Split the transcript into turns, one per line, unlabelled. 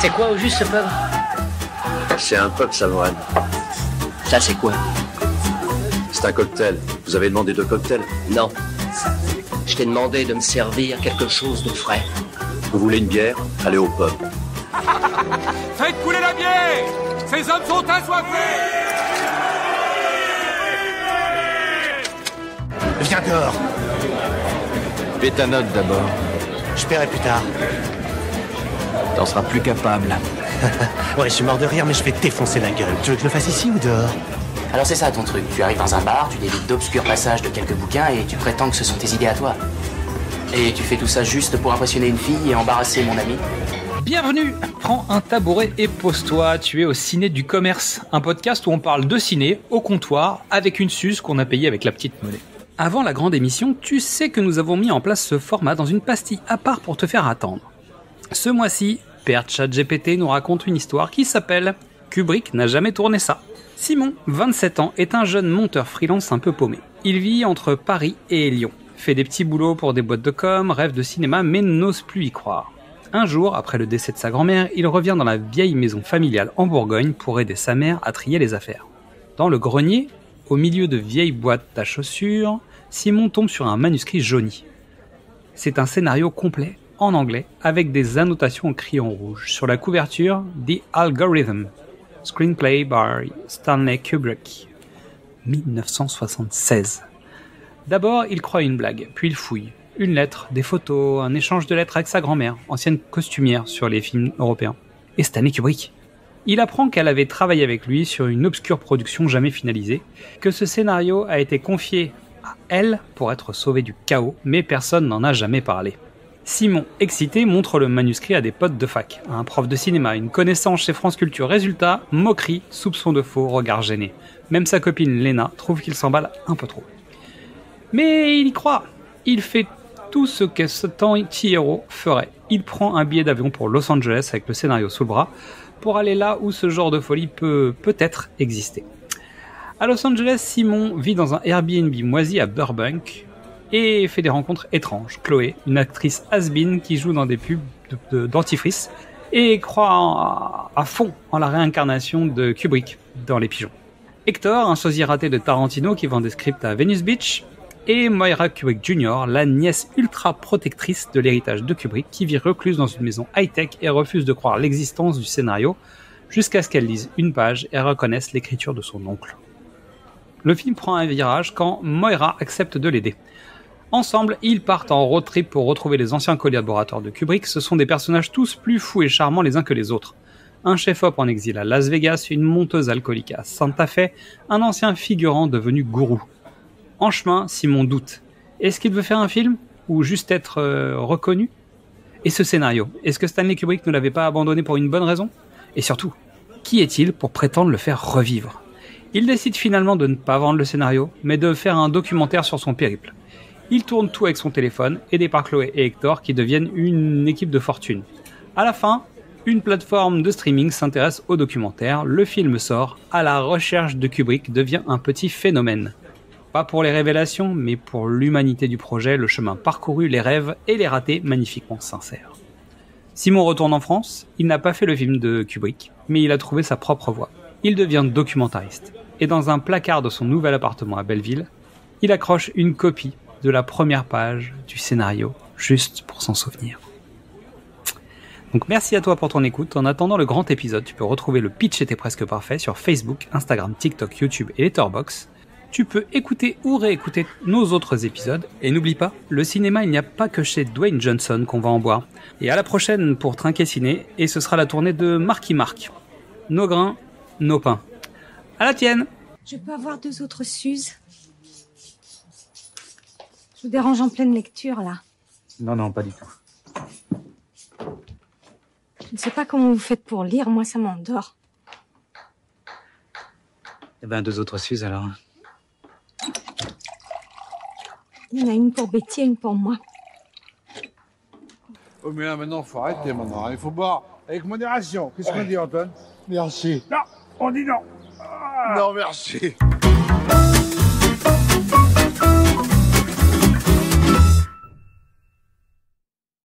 C'est quoi au juste ce pub?
C'est un pub, Samoan.
Ça c'est quoi?
C'est un cocktail. Vous avez demandé 2 cocktails?
Non. Je t'ai demandé de me servir quelque chose de frais.
Vous voulez une bière? Allez au pub.
Faites couler la bière! Ces hommes sont assoiffés!
Viens dehors.
Fais ta note d'abord.
Je paierai plus tard.
T'en seras plus capable.
Ouais, je suis mort de rire, mais je vais te défoncer la gueule. Tu veux que je le fasse ici ou dehors?
Alors c'est ça ton truc, tu arrives dans un bar, tu délites d'obscurs passages de quelques bouquins et tu prétends que ce sont tes idées à toi. Et tu fais tout ça juste pour impressionner une fille et embarrasser mon ami?
Bienvenue, prends un tabouret et pose-toi, tu es au Ciné du Commerce, un podcast où on parle de ciné, au comptoir, avec une suze qu'on a payée avec la petite monnaie. Avant la grande émission, tu sais que nous avons mis en place ce format dans une pastille à part pour te faire attendre. Ce mois-ci, Père ChatGPT nous raconte une histoire qui s'appelle « Kubrick n'a jamais tourné ça ». Simon, 27 ans, est un jeune monteur freelance un peu paumé. Il vit entre Paris et Lyon, fait des petits boulots pour des boîtes de com, rêve de cinéma mais n'ose plus y croire. Un jour, après le décès de sa grand-mère, il revient dans la vieille maison familiale en Bourgogne pour aider sa mère à trier les affaires. Dans le grenier, au milieu de vieilles boîtes à chaussures, Simon tombe sur un manuscrit jauni. C'est un scénario complet, en anglais, avec des annotations en crayon rouge. Sur la couverture, The Algorithm, Screenplay by Stanley Kubrick, 1976. D'abord, il croit une blague, puis il fouille. Une lettre, des photos, un échange de lettres avec sa grand-mère, ancienne costumière sur les films européens. Et Stanley Kubrick. Il apprend qu'elle avait travaillé avec lui sur une obscure production jamais finalisée, que ce scénario a été confié à elle pour être sauvé du chaos, mais personne n'en a jamais parlé. Simon, excité, montre le manuscrit à des potes de fac, à un prof de cinéma, une connaissance chez France Culture. Résultat, moquerie, soupçon de faux, regard gêné. Même sa copine Lena trouve qu'il s'emballe un peu trop. Mais il y croit. Il fait tout ce que ce anti-héros ferait. Il prend un billet d'avion pour Los Angeles avec le scénario sous le bras pour aller là où ce genre de folie peut peut-être exister. À Los Angeles, Simon vit dans un Airbnb moisi à Burbank et fait des rencontres étranges. Chloé, une actrice has-been qui joue dans des pubs de dentifrice et croit à fond en la réincarnation de Kubrick dans Les Pigeons. Hector, un sosie raté de Tarantino qui vend des scripts à Venice Beach, et Moira Kubrick Jr., la nièce ultra protectrice de l'héritage de Kubrick qui vit recluse dans une maison high-tech et refuse de croire l'existence du scénario jusqu'à ce qu'elle lise une page et reconnaisse l'écriture de son oncle. Le film prend un virage quand Moira accepte de l'aider. Ensemble, ils partent en road trip pour retrouver les anciens collaborateurs de Kubrick. Ce sont des personnages tous plus fous et charmants les uns que les autres. Un chef-op en exil à Las Vegas, une monteuse alcoolique à Santa Fe, un ancien figurant devenu gourou. En chemin, Simon doute. Est-ce qu'il veut faire un film ou juste être reconnu? Et ce scénario, est-ce que Stanley Kubrick ne l'avait pas abandonné pour une bonne raison? Et surtout, qui est-il pour prétendre le faire revivre? Il décide finalement de ne pas vendre le scénario, mais de faire un documentaire sur son périple. Il tourne tout avec son téléphone, aidé par Chloé et Hector qui deviennent une équipe de fortune. À la fin, une plateforme de streaming s'intéresse au documentaire, le film sort, À la recherche de Kubrick devient un petit phénomène. Pas pour les révélations, mais pour l'humanité du projet, le chemin parcouru, les rêves et les ratés magnifiquement sincères. Simon retourne en France, il n'a pas fait le film de Kubrick, mais il a trouvé sa propre voie. Il devient documentariste, et dans un placard de son nouvel appartement à Belleville, il accroche une copie de la première page du scénario, juste pour s'en souvenir. Donc merci à toi pour ton écoute. En attendant le grand épisode, tu peux retrouver le pitch était presque parfait sur Facebook, Instagram, TikTok, YouTube et Letterboxd. Tu peux écouter ou réécouter nos autres épisodes. Et n'oublie pas, le cinéma, il n'y a pas que chez Dwayne Johnson qu'on va en boire. Et à la prochaine pour Trinquer Ciné, et ce sera la tournée de Marky Mark. Nos grains, nos pains. À la tienne!
Je peux avoir 2 autres Suzes? Je vous dérange en pleine lecture, là.
Non, pas du tout.
Je ne sais pas comment vous faites pour lire, moi ça m'endort.
Eh ben, 2 autres Suzes alors.
Il y en a une pour Betty et une pour moi.
Oh mais là maintenant, faut arrêter maintenant. Il faut boire avec modération. Qu'est-ce qu'on dit, Antoine?
Merci.
Non, on dit non.
Non, merci.